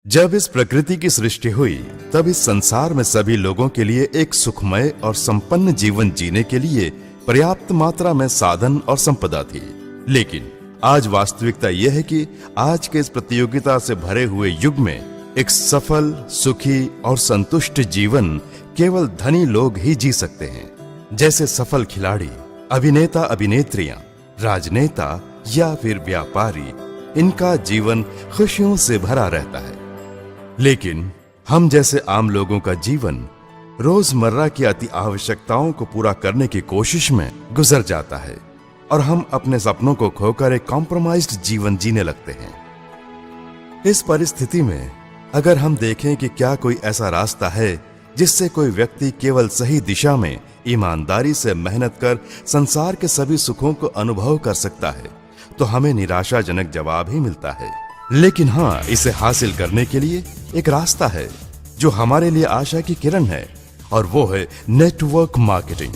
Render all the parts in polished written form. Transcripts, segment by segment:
जब इस प्रकृति की सृष्टि हुई तब इस संसार में सभी लोगों के लिए एक सुखमय और संपन्न जीवन जीने के लिए पर्याप्त मात्रा में साधन और संपदा थी। लेकिन आज वास्तविकता यह है कि आज के इस प्रतियोगिता से भरे हुए युग में एक सफल, सुखी और संतुष्ट जीवन केवल धनी लोग ही जी सकते हैं। जैसे सफल खिलाड़ी, अभिनेता, अभिनेत्रियां, राजनेता या फिर व्यापारी, इनका जीवन खुशियों से भरा रहता है। लेकिन हम जैसे आम लोगों का जीवन रोजमर्रा की अति आवश्यकताओं को पूरा करने की कोशिश में गुजर जाता है और हम अपने सपनों को खोकर एक कॉम्प्रोमाइज्ड जीवन जीने लगते हैं। इस परिस्थिति में अगर हम देखें कि क्या कोई ऐसा रास्ता है जिससे कोई व्यक्ति केवल सही दिशा में ईमानदारी से मेहनत कर संसार के सभी सुखों को अनुभव कर सकता है, तो हमें निराशाजनक जवाब ही मिलता है। लेकिन हाँ, इसे हासिल करने के लिए एक रास्ता है जो हमारे लिए आशा की किरण है, और वो है नेटवर्क मार्केटिंग।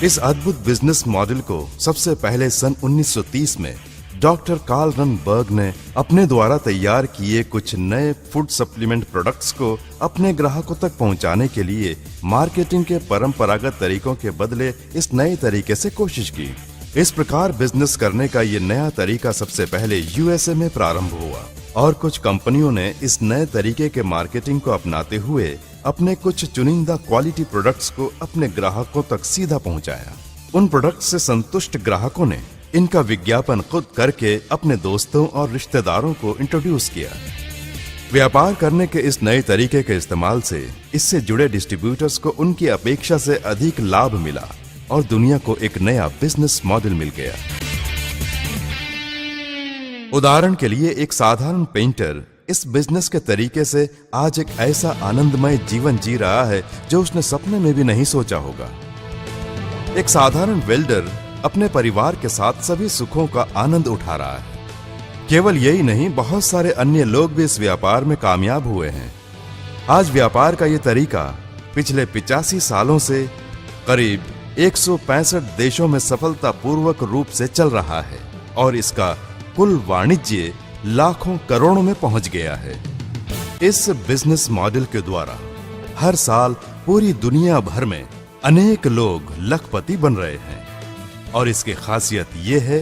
इस अद्भुत बिजनेस मॉडल को सबसे पहले सन 1930 में डॉक्टर कार्ल रनबर्ग ने अपने द्वारा तैयार किए कुछ नए फूड सप्लीमेंट प्रोडक्ट्स को अपने ग्राहकों तक पहुंचाने के लिए मार्केटिंग के परंपरागत तरीकों के बदले इस नए तरीके से कोशिश की। इस प्रकार बिजनेस करने का ये नया तरीका सबसे पहले यूएसए में प्रारंभ हुआ और कुछ कंपनियों ने इस नए तरीके के मार्केटिंग को अपनाते हुए अपने कुछ चुनिंदा क्वालिटी प्रोडक्ट्स को अपने ग्राहकों तक सीधा पहुंचाया। उन प्रोडक्ट्स से संतुष्ट ग्राहकों ने इनका विज्ञापन खुद करके अपने दोस्तों और रिश्तेदारों को इंट्रोड्यूस किया। व्यापार करने के इस नए तरीके के इस्तेमाल से इससे जुड़े डिस्ट्रीब्यूटर्स को उनकी अपेक्षा से अधिक लाभ मिला और दुनिया को एक नया बिजनेस मॉडल मिल गया। उदाहरण के लिए एक साधारण पेंटर इस बिजनेस के तरीके से आज एक ऐसा आनंदमय जीवन जी रहा है जो उसने सपने में भी नहीं सोचा होगा। एक साधारण वेल्डर अपने परिवार के साथ सभी सुखों का आनंद उठा रहा है। केवल यही नहीं, बहुत सारे अन्य लोग भी इस व्यापार में कामयाब हुए हैं। आज व्यापार का यह तरीका पिछले 85 सालों से करीब 165 देशों में सफलतापूर्वक रूप से चल रहा है और इसका कुल वाणिज्य लाखों करोड़ों में पहुंच गया है। इस बिजनेस मॉडल के द्वारा हर साल पूरी दुनिया भर में अनेक लोग लखपति बन रहे हैं और इसकी खासियत यह है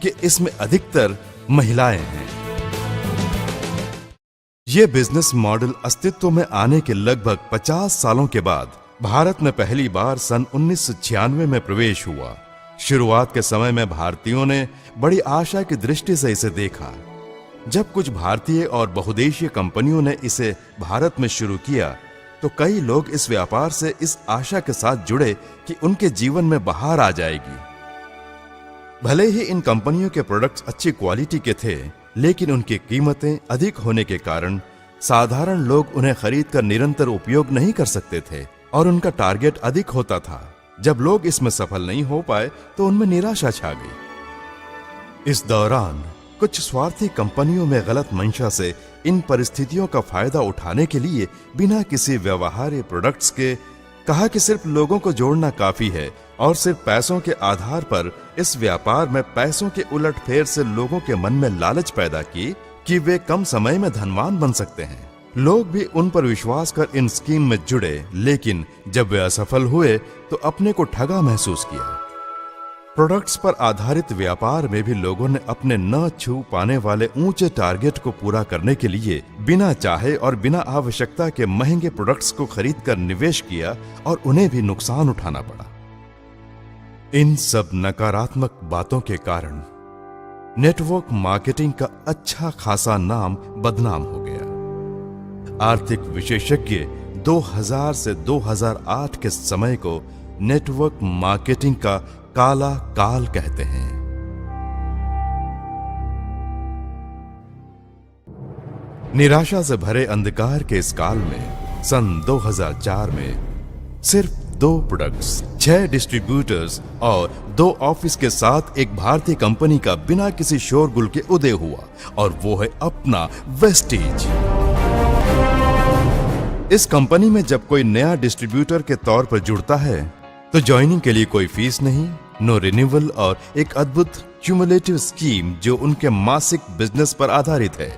कि इसमें अधिकतर महिलाएं हैं। यह बिजनेस मॉडल अस्तित्व में आने के लगभग 50 सालों के बाद भारत में पहली बार सन 1996 में प्रवेश हुआ। शुरुआत के समय में भारतीयों ने बड़ी आशा की दृष्टि से इसे देखा। जब कुछ भारतीय और बहुदेशीय कंपनियों ने इसे भारत में शुरू किया तो कई लोग इस व्यापार से इस आशा के साथ जुड़े कि उनके जीवन में बहार आ जाएगी। भले ही इन कंपनियों के प्रोडक्ट्स अच्छी क्वालिटी के थे, लेकिन उनकी कीमतें अधिक होने के कारण साधारण लोग उन्हें खरीदकर निरंतर उपयोग नहीं कर सकते थे और उनका टारगेट अधिक होता था। जब लोग इसमें सफल नहीं हो पाए तो उनमें निराशा छा गई। इस दौरान कुछ स्वार्थी कंपनियों में गलत मंशा से इन परिस्थितियों का फायदा उठाने के लिए बिना किसी व्यवहार्य प्रोडक्ट्स के कहा कि सिर्फ लोगों को जोड़ना काफी है और सिर्फ पैसों के आधार पर इस व्यापार में पैसों के उलटफेर से लोगों के मन में लालच पैदा की कि वे कम समय में धनवान बन सकते हैं। लोग भी उन पर विश्वास कर इन स्कीम में जुड़े, लेकिन जब वे असफल हुए तो अपने को ठगा महसूस किया। प्रोडक्ट्स पर आधारित व्यापार में भी लोगों ने अपने न छू पाने वाले ऊंचे टारगेट को पूरा करने के लिए बिना चाहे और बिना आवश्यकता के महंगे प्रोडक्ट्स को खरीदकर निवेश किया और उन्हें भी नुकसान उठाना पड़ा। इन सब नकारात्मक बातों के कारण नेटवर्क मार्केटिंग का अच्छा खासा नाम बदनाम हो गया। आर्थिक विशेषज्ञ 2000 से 2008 के समय को नेटवर्क मार्केटिंग का काला काल कहते हैं। निराशा से भरे अंधकार के इस काल में सन 2004 में सिर्फ 2 प्रोडक्ट्स, 6 डिस्ट्रीब्यूटर्स और 2 ऑफिस के साथ एक भारतीय कंपनी का बिना किसी शोरगुल के उदय हुआ और वो है अपना वेस्टीज। इस कंपनी में जब कोई नया डिस्ट्रीब्यूटर के तौर पर जुड़ता है तो ज्वाइनिंग के लिए कोई फीस नहीं, नो रिन्यूअल और एक अद्भुत क्यूमुलेटिव स्कीम जो उनके मासिक बिजनेस पर आधारित है।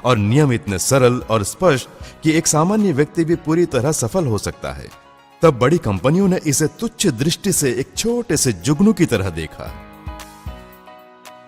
और नियम इतने सरल और स्पष्ट कि एक सामान्य व्यक्ति भी पूरी तरह सफल हो सकता है, तब बड़ी कंपनियों ने इसे तुच्छ दृष्टि से एक छोटे से जुगनू की तरह देखा।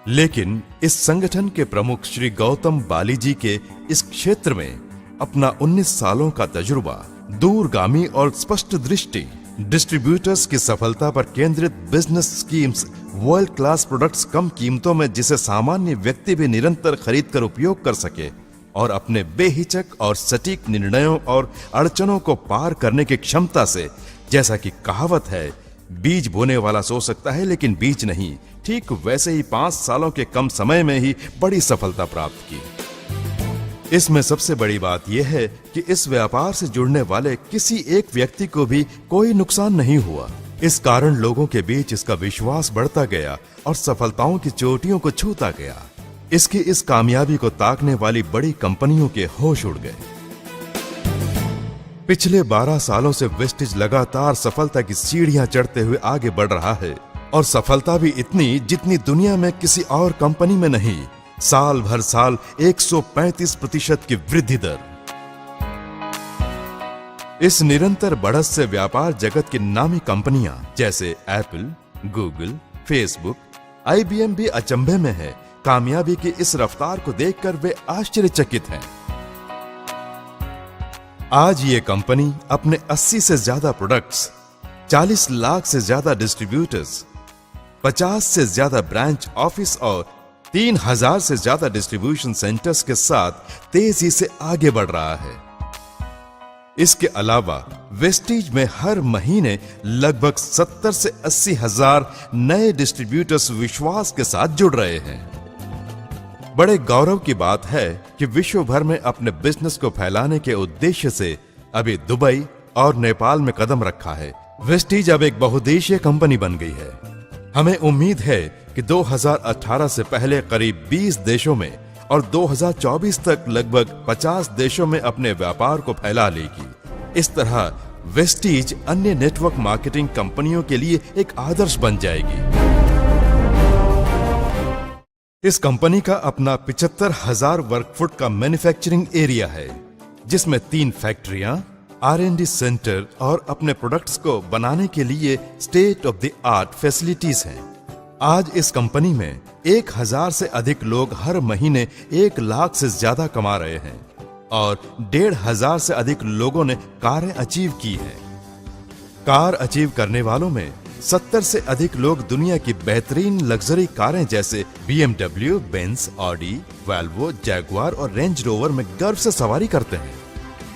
लेकिन इस संगठन के प्रमुख श्री गौतम बाली जी के इस क्षेत्र में अपना 19 सालों का तजुर्बा, दूरगामी और स्पष्ट दृष्टि, डिस्ट्रीब्यूटर्स की सफलता पर केंद्रित business schemes, world class products कम कीमतों में जिसे सामान्य व्यक्ति भी निरंतर खरीद कर उपयोग कर सके और अपने बेहिचक और सटीक निर्णयों और अड़चनों को पार करने की क्षमता से, जैसा कि कहावत है, बीज बोने वाला सो सकता है लेकिन बीज नहीं, ठीक वैसे ही 5 सालों के कम समय में ही बड़ी सफलता प्राप्त की। इसमें सबसे बड़ी बात यह है कि इस व्यापार से जुड़ने वाले किसी एक व्यक्ति को भी कोई नुकसान नहीं हुआ। इस कारण लोगों के बीच इसका विश्वास बढ़ता गया और सफलताओं की चोटियों को छूता गया। इसकी इस कामयाबी को ताकने वाली बड़ी कंपनियों के होश उड़ गए। पिछले 12 सालों से वेस्टिज लगातार सफलता की सीढ़ियां चढ़ते हुए आगे बढ़ रहा है और सफलता भी इतनी जितनी दुनिया में किसी और कंपनी में नहीं। साल भर साल 135% की वृद्धि दर। इस निरंतर बढ़त से व्यापार जगत की नामी कंपनियां जैसे एप्पल, गूगल, फेसबुक, IBM भी अचंभे में है। कामयाबी की इस रफ्तार को देखकर वे आश्चर्यचकित हैं। आज ये कंपनी अपने 80 से ज्यादा प्रोडक्ट्स, 40 लाख से ज्यादा डिस्ट्रीब्यूटर्स, 50 से ज्यादा ब्रांच ऑफिस और 3000 से ज्यादा डिस्ट्रीब्यूशन सेंटर्स के साथ तेजी से आगे बढ़ रहा है। इसके अलावा वेस्टिज में हर महीने लगभग 70 से 80 हजार नए डिस्ट्रीब्यूटर्स विश्वास के साथ जुड़ रहे हैं। बड़े गौरव की बात है कि विश्व भर में अपने बिजनेस को फैलाने के उद्देश्य से अभी दुबई और नेपाल में कदम रखा है। वेस्टिज अब एक बहुदेशीय कंपनी बन गई है। हमें उम्मीद है कि 2018 से पहले करीब 20 देशों में और 2024 तक लगभग 50 देशों में अपने व्यापार को फैला लेगी। इस तरह वेस्टिज अन्य नेटवर्क मार्केटिंग कंपनियों के लिए एक आदर्श बन जाएगी। इस कंपनी का अपना 75,000 वर्ग फुट का मैन्युफैक्चरिंग एरिया है, जिसमें 3 फैक्ट्रियां, R&D सेंटर और अपने प्रोडक्ट्स को बनाने के लिए state of the art facilities हैं। आज इस कंपनी में 1000 से अधिक लोग हर महीने 1 लाख से ज्यादा कमा रहे हैं और 1,500 से अधिक लोगों ने कारें अचीव की हैं। कार अचीव करने वालों में 70 से अधिक लोग दुनिया की बेहतरीन लग्जरी कारें जैसे BMW, Benz, Audi, Volvo, Jaguar और रेंज रोवर में गर्व से सवारी करते हैं।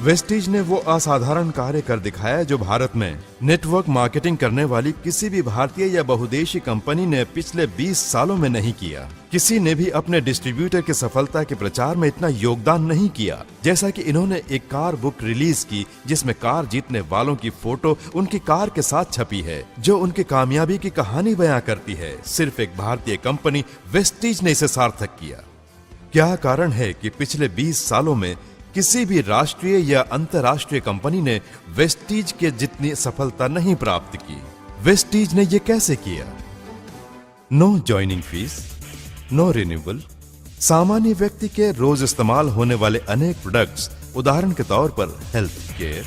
वेस्टिज ने वो असाधारण कार्य कर दिखाया जो भारत में नेटवर्क मार्केटिंग करने वाली किसी भी भारतीय या बहुदेशी कंपनी ने पिछले 20 सालों में नहीं किया। किसी ने भी अपने डिस्ट्रीब्यूटर की सफलता के प्रचार में इतना योगदान नहीं किया जैसा कि इन्होंने एक कार बुक रिलीज की, जिसमें कार जीतने वालों की फोटो उनकी कार के साथ छपी है, जो उनकी कामयाबी की कहानी बयां करती है। सिर्फ एक भारतीय कंपनी वेस्टिज ने इसे सार्थक किया। क्या कारण है कि पिछले 20 सालों में किसी भी राष्ट्रीय या अंतर्राष्ट्रीय कंपनी ने वेस्टिज के जितनी सफलता नहीं प्राप्त की? वेस्टिज ने यह कैसे किया? No joining fees, no renewal, सामान्य व्यक्ति के रोज इस्तेमाल होने वाले अनेक प्रोडक्ट्स, उदाहरण के तौर पर health care,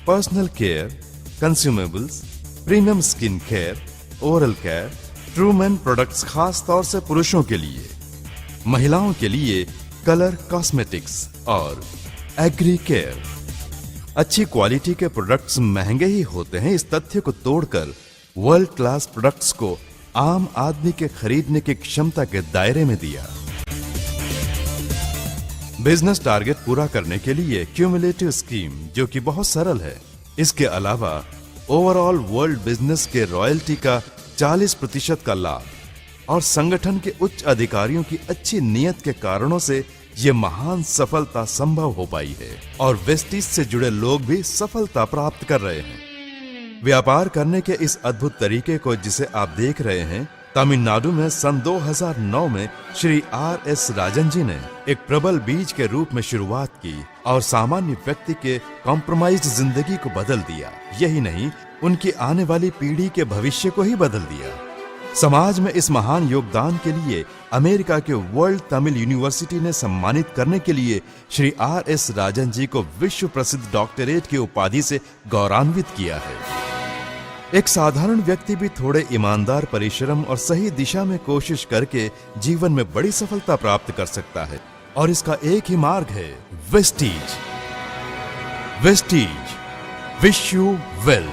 personal care, consumables, premium skin care, oral care, ट्रूमैन प्रोडक्ट्स खास तौर से पुरुषों के लिए, महिलाओं के लिए कलर कॉस्मेटिक्स और एग्री केयर। अच्छी क्वालिटी के प्रोडक्ट्स महंगे ही होते हैं, इस तथ्य को तोड़कर वर्ल्ड क्लास प्रोडक्ट्स को आम आदमी के खरीदने की क्षमता के दायरे में दिया। बिजनेस टारगेट पूरा करने के लिए क्यूमुलेटिव स्कीम, जो कि बहुत सरल है। इसके अलावा ओवरऑल वर्ल्ड बिजनेस के रॉयल्टी का 40% का लाभ और संगठन के उच्च अधिकारियों की अच्छी नीयत के कारणों से ये महान सफलता संभव हो पाई है और वेस्टिज से जुड़े लोग भी सफलता प्राप्त कर रहे हैं। व्यापार करने के इस अद्भुत तरीके को जिसे आप देख रहे हैं, तमिलनाडु में सन 2009 में श्री R.S. राजन जी ने एक प्रबल बीज के रूप में शुरुआत की और सामान्य व्यक्ति के कॉम्प्रोमाइज्ड जिंदगी को बदल दिया। यही नहीं, उनकी आने वाली पीढ़ी के भविष्य को ही बदल दिया। समाज में इस महान योगदान के लिए अमेरिका के वर्ल्ड तमिल यूनिवर्सिटी ने सम्मानित करने के लिए श्री R.S. राजन जी को विश्व प्रसिद्ध डॉक्टरेट की उपाधि से गौरवान्वित किया है। एक साधारण व्यक्ति भी थोड़े ईमानदार परिश्रम और सही दिशा में कोशिश करके जीवन में बड़ी सफलता प्राप्त कर सकता है, और इसका एक ही मार्ग है, Vestige. Vestige, wish you well.